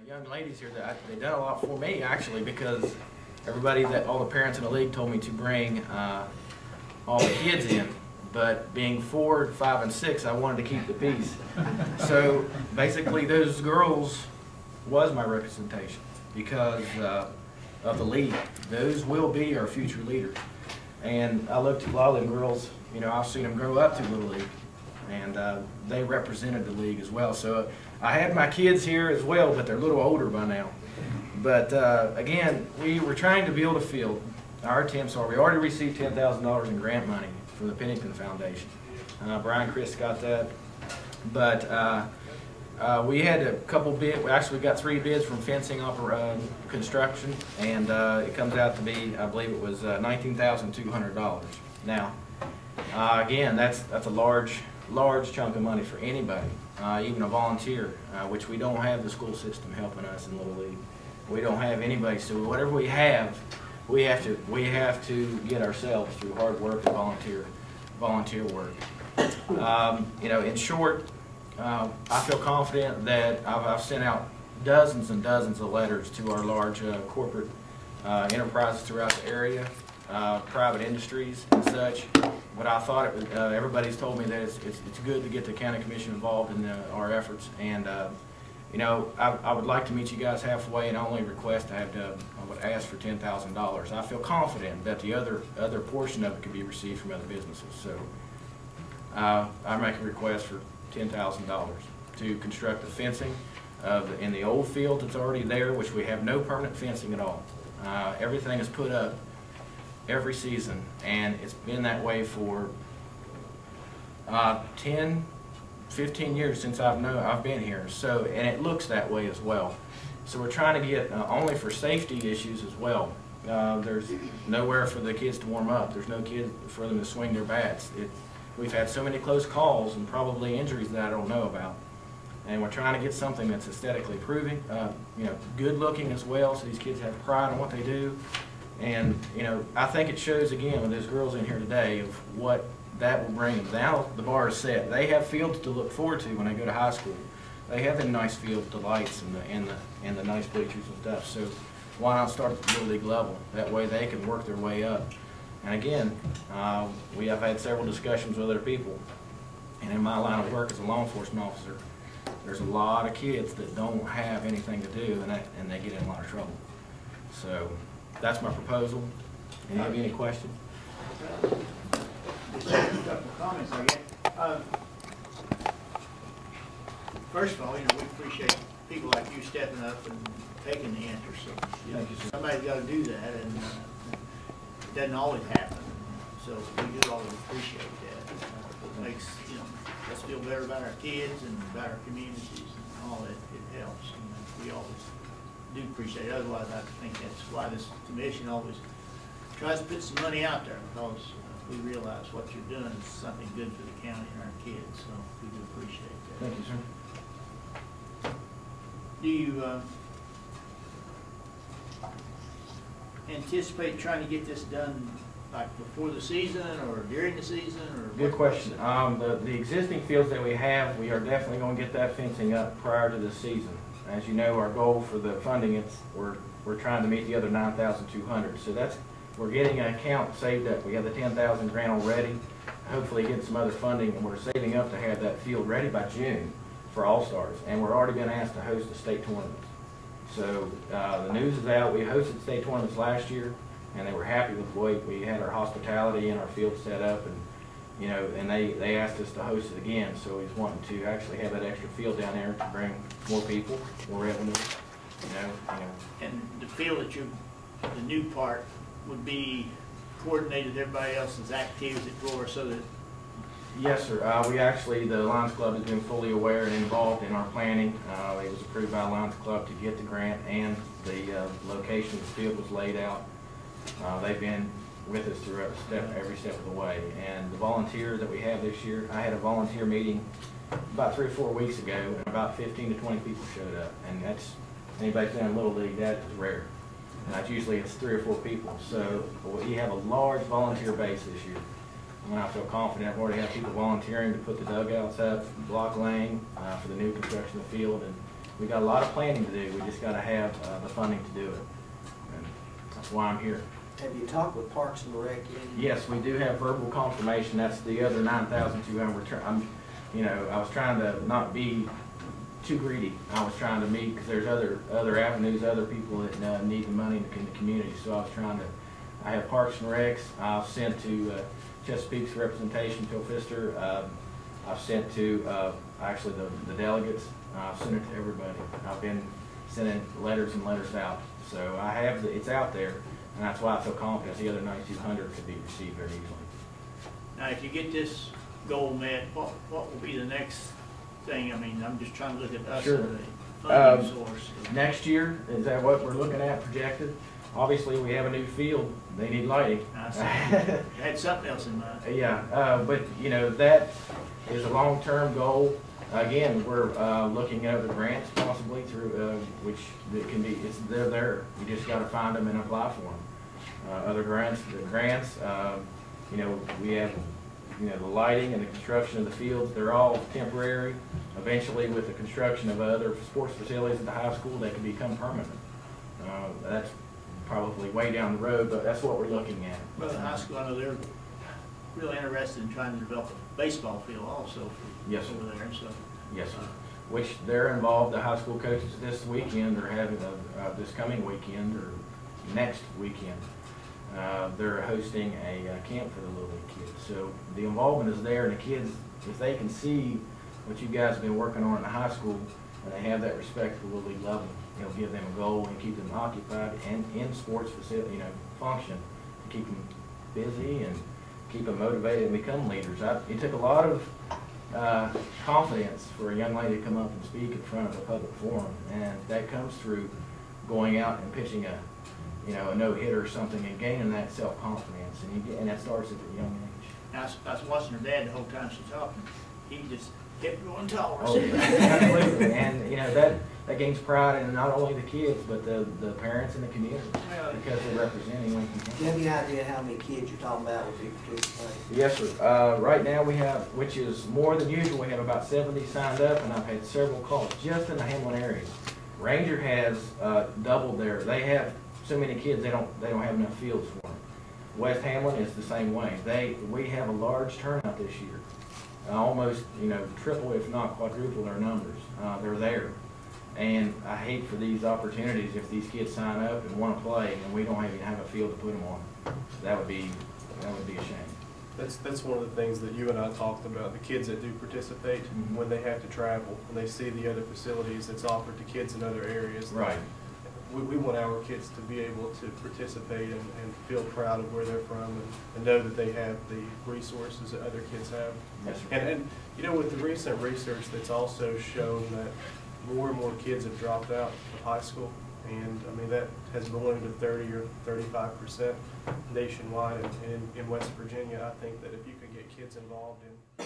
young ladies here that they done a lot for me actually, because all the parents in the league told me to bring all the kids in, but being 4, 5, and 6, I wanted to keep the peace. So basically, those girls was my representation because of the league. Those will be our future leaders. And I looked at a lot of them girls. You know, I've seen them grow up through Little League, and they represented the league as well. So I had my kids here as well, but they're a little older by now. But again, we were trying to build a field. Our attempts are, we already received $10,000 in grant money from the Pennington Foundation. Brian Chris got that. But we had a couple bids. We actually got 3 bids from fencing construction, and it comes out to be, I believe it was $19,200. Now, again, that's a large chunk of money for anybody, even a volunteer, which we don't have the school system helping us in Little League. We don't have anybody, so whatever we have, we have to get ourselves through hard work and volunteer work. You know, in short, I feel confident that I've sent out dozens and dozens of letters to our large corporate enterprises throughout the area, private industries and such. But I thought it was, everybody's told me that it's good to get the county commission involved in our efforts, and you know, I would like to meet you guys halfway, and only request I would ask for $10,000. I feel confident that the other portion of it could be received from other businesses. So I make a request for $10,000 to construct the fencing in the old field that's already there, which we have no permanent fencing at all. Everything is put up every season, and it's been that way for 10, 15 years since I've been here. So, and it looks that way as well. So we're trying to get only for safety issues as well. There's nowhere for the kids to warm up. There's no kid for them to swing their bats. We've had so many close calls and probably injuries that I don't know about. And we're trying to get something that's aesthetically proving, you know, good looking as well, so these kids have pride in what they do. And, you know, I think it shows again with those girls in here today of what that will bring them. Now the bar is set. They have fields to look forward to when they go to high school. They have them nice fields, the lights and the nice bleachers and stuff. So why not start at the Little League level? That way they can work their way up. And again, we have had several discussions with other people. And in my line of work as a law enforcement officer, there's a lot of kids that don't have anything to do, and they get in a lot of trouble. So that's my proposal. Any questions? Just a couple of comments, I guess. First of all, you know, we appreciate people like you stepping up and taking the interest. So, Thank you, sir. Somebody's got to do that, and it doesn't always happen. So we do always appreciate that. It makes, you know, us feel better about our kids and about our communities and all that. It helps. And we always do appreciate it. Otherwise, I think that's why this commission always tries to put some money out there, because we realize what you're doing is something good for the county and our kids. So we do appreciate that. Thank you, sir. Do you anticipate trying to get this done like before the season or during the season? Or good question. The existing fields that we have, we are definitely going to get that fencing up prior to the season. As you know, our goal for the funding, we're trying to meet the other $9,200. So we're getting an account saved up. We have the $10,000 grant already. Hopefully get some other funding, and we're saving up to have that field ready by June for All-Stars. And we're already been asked to host the state tournaments. So the news is out. We hosted state tournaments last year, and they were happy with the way we had our hospitality and our field set up, and you know, and they asked us to host it again. So he's wanting to actually have that extra field down there to bring more people, more revenue. You know. And the field that the new part would be coordinated with everybody else's activities for, so that. Yes, sir. We actually, the Lions Club has been fully aware and involved in our planning. It was approved by the Lions Club to get the grant, and the location of the field was laid out. They've been with us throughout every step of the way. And the volunteers that we have this year, I had a volunteer meeting about 3 or 4 weeks ago, and about 15 to 20 people showed up. And that's, anybody's done Little League, that is rare. And usually it's 3 or 4 people. So we have a large volunteer base this year. And I feel confident. We already have people volunteering to put the dugouts up, block lane for the new construction of the field, and we got a lot of planning to do. We just got to have the funding to do it. And that's why I'm here. Have you talked with Parks and Rec yet? Yes, we do have verbal confirmation. That's the other 9,200. I was trying to not be too greedy. I was trying to meet, because there's other avenues, other people that need the money in the community. So I was trying to, I have Parks and Recs. I've sent to Chesapeake's representation, Phil Pfister. I've sent to actually the delegates. I've sent it to everybody. I've been sending letters and letters out. So I have, it's out there, and that's why I feel confident the other 9,200 could be received very easily. Now, if you get this goal met, what will be the next thing? I mean, I'm just trying to look at us Sure. as a funding source. Next year, is that what we're looking at projected? Obviously, we have a new field. They need lighting. I had something else in mind. Yeah, but that is a long-term goal. Again, we're looking at other grants possibly through, which it can be, they're there. You just got to find them and apply for them. Other grants, we have, the lighting and the construction of the fields. They're all temporary. Eventually, with the construction of other sports facilities at the high school, they can become permanent. That's probably way down the road, but that's what we're looking at. Well, the high school, I know they're really interested in trying to develop a baseball field also for Yes, sir. over there, so. Yes, sir. Which they're involved, the high school coaches this weekend, or having this coming weekend, or next weekend. They're hosting a camp for the Little League kids. So the involvement is there, and the kids, if they can see what you guys have been working on in the high school, and they have that respect for the Little League level, it'll give them a goal and keep them occupied and in sports facility, function, to keep them busy and keep them motivated and become leaders. It took a lot of confidence for a young lady to come up and speak in front of a public forum, and that comes through going out and pitching a no-hitter or something and gaining that self-confidence, and that starts at a young age. Now, I was watching her dad the whole time she's talking. He just kept going taller. Oh, absolutely, and that gains pride in not only the kids but the parents and the community, because they're representing Lincoln Do County. you have any idea how many kids you're talking about would be participating? Yes, sir. Right now we have, which is more than usual, we have about 70 signed up, and I've had several calls just in the Hamlin area. Ranger has doubled they have so many kids they don't have enough fields for them. West Hamlin is the same way. We have a large turnout this year, almost triple if not quadruple their numbers. They're there, and I hate for these opportunities if these kids sign up and want to play and we don't even have a field to put them on. That would be a shame. That's one of the things that you and I talked about, the kids that do participate, Mhm. when they have to travel, and they see the other facilities that's offered to kids in other areas. Right. We want our kids to be able to participate and feel proud of where they're from and know that they have the resources that other kids have. Yes, sir. And with the recent research that's also shown that more and more kids have dropped out of high school, and I mean that has ballooned to 30 or 35% nationwide in West Virginia. I think that if you could get kids involved in